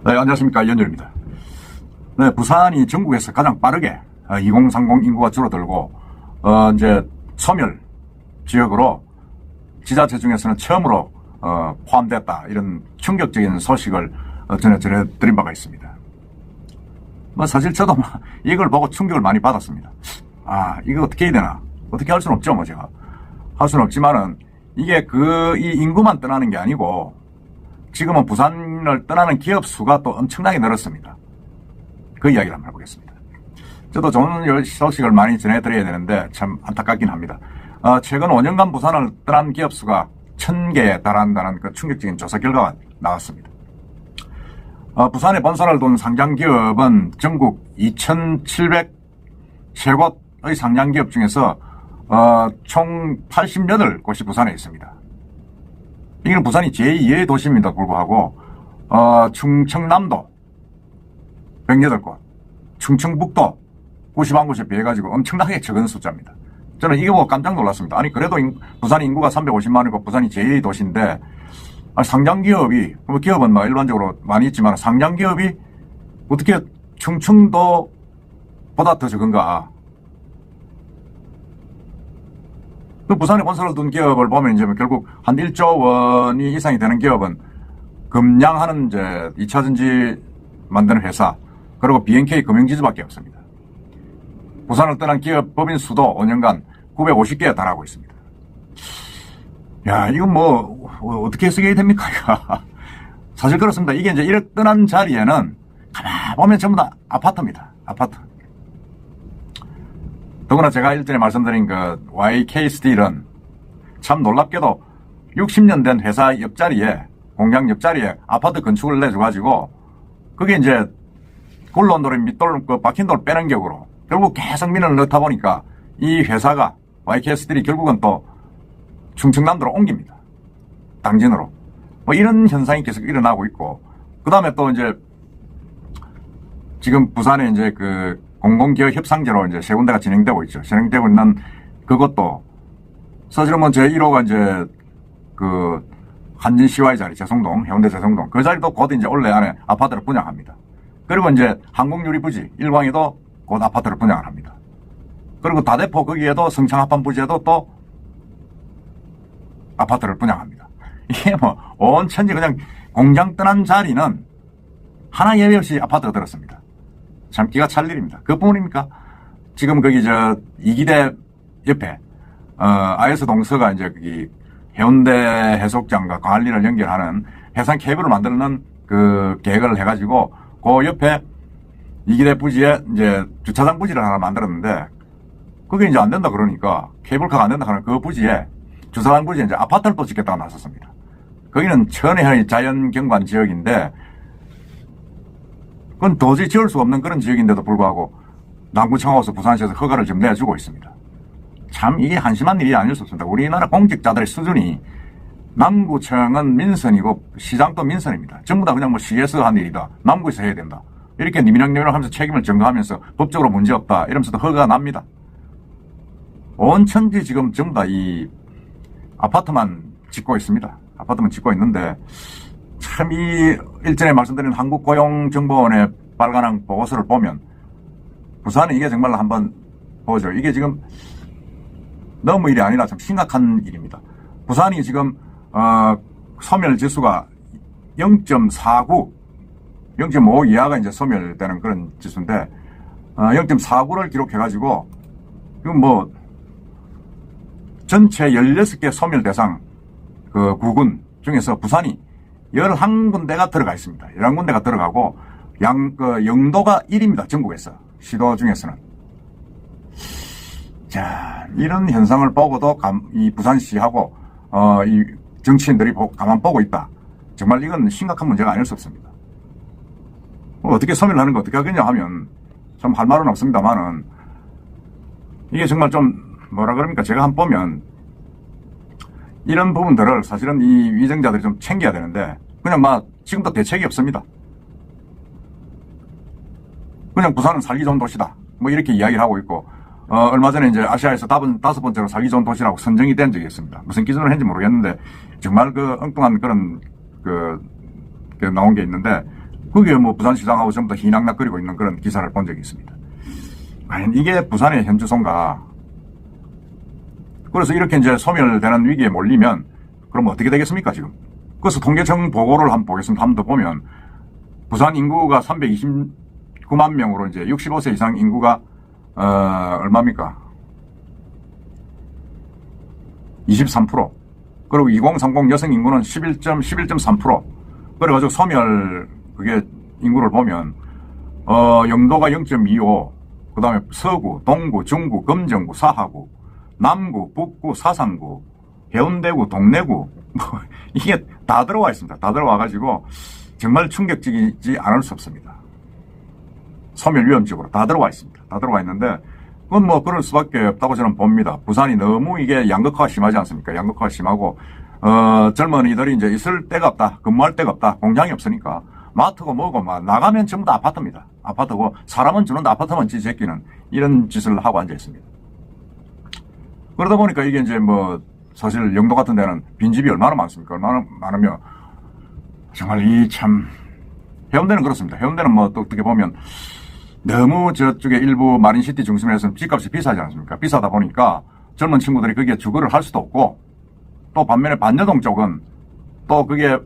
네, 안녕하십니까. 이현열입니다. 네, 부산이 전국에서 가장 빠르게 2030 인구가 줄어들고 이제 소멸 지역으로 지자체 중에서는 처음으로 포함됐다, 이런 충격적인 소식을 전해드린 바가 있습니다. 사실 저도 이걸 보고 충격을 많이 받았습니다. 이거 어떻게 해야 되나, 어떻게 할 수는 없죠. 제가 할 수는 없지만은 이게 이 인구만 떠나는 게 아니고 지금은 부산을 떠나는 기업 수가 또 엄청나게 늘었습니다. 그 이야기를 한번 해보겠습니다. 저도 좋은 소식을 많이 전해드려야 되는데 참 안타깝긴 합니다. 최근 5년간 부산을 떠난 기업 수가 1000개에 달한다는 그 충격적인 조사 결과가 나왔습니다. 부산에 본사를 둔 상장기업은 전국 2700 곳의 상장기업 중에서 총 88곳이 부산에 있습니다. 이건 부산이 제2의 도시입니다. 불구하고 충청남도 108곳, 충청북도 91곳에 비해가지고 엄청나게 적은 숫자입니다. 저는 이거 보고 깜짝 놀랐습니다. 그래도 부산 인구가 350만이고 부산이 제2의 도시인데 상장기업이, 기업은 일반적으로 많이 있지만 상장기업이 어떻게 충청도보다 더 적은가. 부산에 본사를 둔 기업을 보면 이제 결국 한 1조 원이 이상이 되는 기업은 금양하는 이제 2차전지 만드는 회사, 그리고 BNK 금융지주밖에 없습니다. 부산을 떠난 기업 법인 수도 5년간 950개에 달하고 있습니다. 이건 어떻게 쓰게 됩니까? 사실 그렇습니다. 이게 이제 이렇게 떠난 자리에는 가만 보면 전부 다 아파트입니다. 아파트. 더구나 제가 일전에 말씀드린 그 YK 스틸은 참 놀랍게도 60년 된 회사 옆자리에, 공장 옆자리에 아파트 건축을 내줘가지고 그게 이제 굴러온돌에 밑돌, 박힌 돌 빼는 격으로 결국 계속 민원을 넣다 보니까 이 회사가, YK 스틸이 결국은 또 충청남도로 옮깁니다. 당진으로. 이런 현상이 계속 일어나고 있고, 그 다음에 또 이제 지금 부산에 이제 그 공공기업 협상제로 이제 세 군데가 진행되고 있죠. 진행되고 있는 그것도 사실은 제 1호가 이제 그 한진 CY 자리, 재성동, 해운대 재성동, 그 자리도 곧 이제 올해 안에 아파트를 분양합니다. 그리고 이제 한국유리 부지 일광에도 곧 아파트를 분양을 합니다. 그리고 다대포 거기에도 성창 합판 부지에도 또 아파트를 분양합니다. 이게 온 천지 그냥 공장 떠난 자리는 하나 예외 없이 아파트가 들었습니다. 참 기가 찰 일입니다. 그뿐입니까? 지금 거기 이기대 옆에 IS 동서가 이제 거기 해운대 해수욕장과 광안리를 연결하는 해상 케이블을 만드는 그 계획을 해가지고 그 옆에 이기대 부지에 이제 주차장 부지를 하나 만들었는데 그게 이제 안 된다 그러니까, 케이블카가 안 된다 하는 그 부지에, 주차장 부지에 이제 아파트를 또 짓겠다고 나섰습니다. 거기는 천혜의 자연경관 지역인데 그건 도저히 지을 수가 없는 그런 지역인데도 불구하고 남구청하고서 부산시에서 허가를 좀 내주고 있습니다. 참 이게 한심한 일이 아닐 수 없습니다. 우리나라 공직자들의 수준이, 남구청은 민선이고 시장도 민선입니다. 전부 다 그냥 시에서 한 일이다, 남구에서 해야 된다, 이렇게 니미랑니미랑 하면서 책임을 전가하면서 법적으로 문제없다 이러면서도 허가가 납니다. 온 천지 지금 전부 다 이 아파트만 짓고 있습니다. 아파트만 짓고 있는데 참 이 일전에 말씀드린 한국고용정보원의 발간한 보고서를 보면 부산은 이게 정말 한번 보죠. 이게 지금 너무 일이 아니라 참 심각한 일입니다. 부산이 지금 소멸 지수가 0.49, 0.5 이하가 이제 소멸되는 그런 지수인데 0.49를 기록해가지고 이건 전체 16개 소멸 대상 그 구군 중에서 부산이 11군데가 들어가 있습니다. 11군데가 들어가고 영도가 1입니다. 전국에서, 시도 중에서는. 자, 이런 현상을 보고도 이 부산시하고 이 정치인들이 가만 보고 있다. 정말 이건 심각한 문제가 아닐 수 없습니다. 어떻게 소멸하는 거 어떻게 하겠냐 하면 참 할 말은 없습니다만은 이게 정말 좀 제가 한번 보면 이런 부분들을 사실은 이 위정자들이 좀 챙겨야 되는데 그냥 지금도 대책이 없습니다. 그냥 부산은 살기 좋은 도시다, 이렇게 이야기를 하고 있고, 얼마 전에 이제 아시아에서 5번째로 살기 좋은 도시라고 선정이 된 적이 있습니다. 무슨 기준으로 했는지 모르겠는데 정말 엉뚱한 그런 나온 게 있는데 그게 뭐 부산시장하고 전부 다 희낙낙거리고 있는 그런 기사를 본 적이 있습니다. 과연 이게 부산의 현주소인가? 그래서 이렇게 이제 소멸되는 위기에 몰리면 그럼 어떻게 되겠습니까, 지금? 그래서 통계청 보고를 한번 보겠습니다. 한번 더 보면 부산 인구가 329만 명으로 이제 65세 이상 인구가 얼마입니까? 23%. 그리고 2030 여성 인구는 11.3%. 그래가지고 소멸 그게 인구를 보면 영도가 0.25, 그 다음에 서구, 동구, 중구, 금정구, 사하구, 남구, 북구, 사상구, 해운대구, 동래구 뭐 이게 다 들어와 있습니다. 다 들어와가지고 정말 충격적이지 않을 수 없습니다. 소멸 위험지역으로 다 들어와 있습니다. 다 들어와 있는데 그건 뭐 그럴 수밖에 없다고 저는 봅니다. 부산이 너무 이게 양극화가 심하지 않습니까? 양극화가 심하고 젊은이들이 이제 있을 데가 없다, 근무할 데가 없다, 공장이 없으니까 마트고 뭐고 막 나가면 전부 다 아파트입니다. 아파트고 사람은 주는데 아파트만 지새끼는 이런 짓을 하고 앉아 있습니다. 그러다 보니까 이게 이제 뭐 사실 영도 같은 데는 빈집이 얼마나 많습니까? 얼마나 많으면 정말 이 참 해운대는 그렇습니다. 해운대는 뭐 또 어떻게 보면 너무 저쪽에 일부 마린시티 중심에서는 집값이 비싸지 않습니까? 비싸다 보니까 젊은 친구들이 거기에 주거를 할 수도 없고 또 반면에 반여동 쪽은 또 그게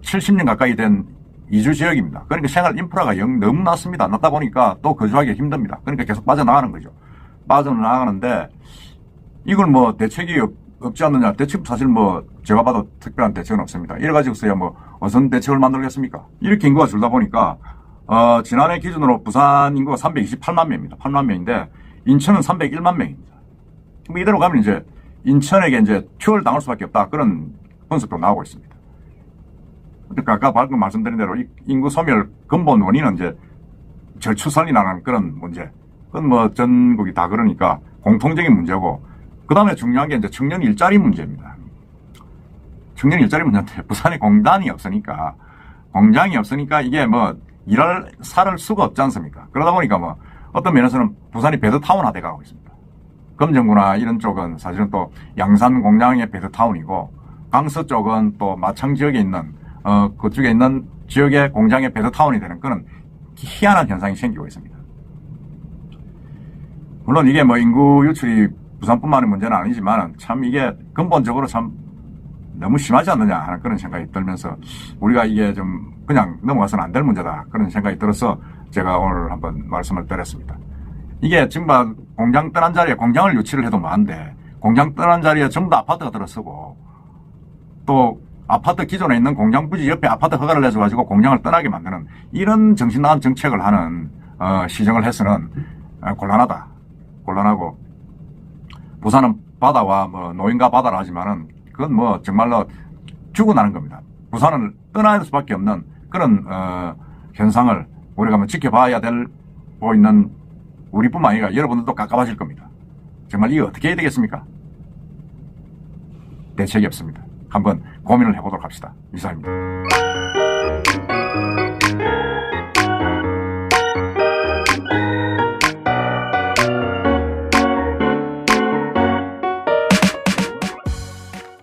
70년 가까이 된 이주 지역입니다. 그러니까 생활 인프라가 너무 낮습니다. 낮다 보니까 또 거주하기 힘듭니다. 그러니까 계속 빠져나가는 거죠. 빠져나가는데 이걸 뭐 대책이 없지 않느냐. 대책 사실 뭐 제가 봐도 특별한 대책은 없습니다. 이래가지고서야 뭐 어떤 대책을 만들겠습니까? 이렇게 인구가 줄다 보니까 지난해 기준으로 부산 인구가 328만 명입니다. 8만 명인데 인천은 301만 명입니다. 뭐 이대로 가면 이제 인천에게 이제 추월당할 수밖에 없다. 그런 분석도 나오고 있습니다. 그러니까 아까 방금 말씀드린 대로 인구 소멸 근본 원인은 이제 저출산이라는 그런 문제. 그건 뭐 전국이 다 그러니까 공통적인 문제고, 그 다음에 중요한 게 이제 청년 일자리 문제입니다. 청년 일자리 문제인데 부산에 공단이 없으니까, 공장이 없으니까 이게 뭐 살을 수가 없지 않습니까? 그러다 보니까 뭐 어떤 면에서는 부산이 배드타운화 돼가고 있습니다. 금정구나 이런 쪽은 사실은 또 양산 공장의 배드타운이고, 강서 쪽은 또 마창 지역에 있는 그쪽에 있는 지역의 공장의 배드타운이 되는 그런 희한한 현상이 생기고 있습니다. 물론 이게 뭐 인구 유출이 부산뿐만의 문제는 아니지만 참 이게 근본적으로 참 너무 심하지 않느냐 하는 그런 생각이 들면서 우리가 이게 좀 그냥 넘어가서는 안 될 문제다 그런 생각이 들어서 제가 오늘 한번 말씀을 드렸습니다. 이게 지금 공장 떠난 자리에 공장을 유치를 해도 뭐한데 공장 떠난 자리에 전부 다 아파트가 들어서고 또 아파트 기존에 있는 공장 부지 옆에 아파트 허가를 내줘가지고 공장을 떠나게 만드는 이런 정신 나간 정책을 하는 시정을 해서는 곤란하다. 곤란하고 부산은 바다와 뭐 노인과 바다라 하지만은 그건 뭐 정말로 죽어나는 겁니다. 부산을 떠날 수밖에 없는 그런 현상을 우리가 뭐 지켜봐야 되고 있는 우리뿐만 아니라 여러분들도 깝깝하실 겁니다. 정말 이거 어떻게 해야 되겠습니까? 대책이 없습니다. 한번 고민을 해보도록 합시다. 이상입니다.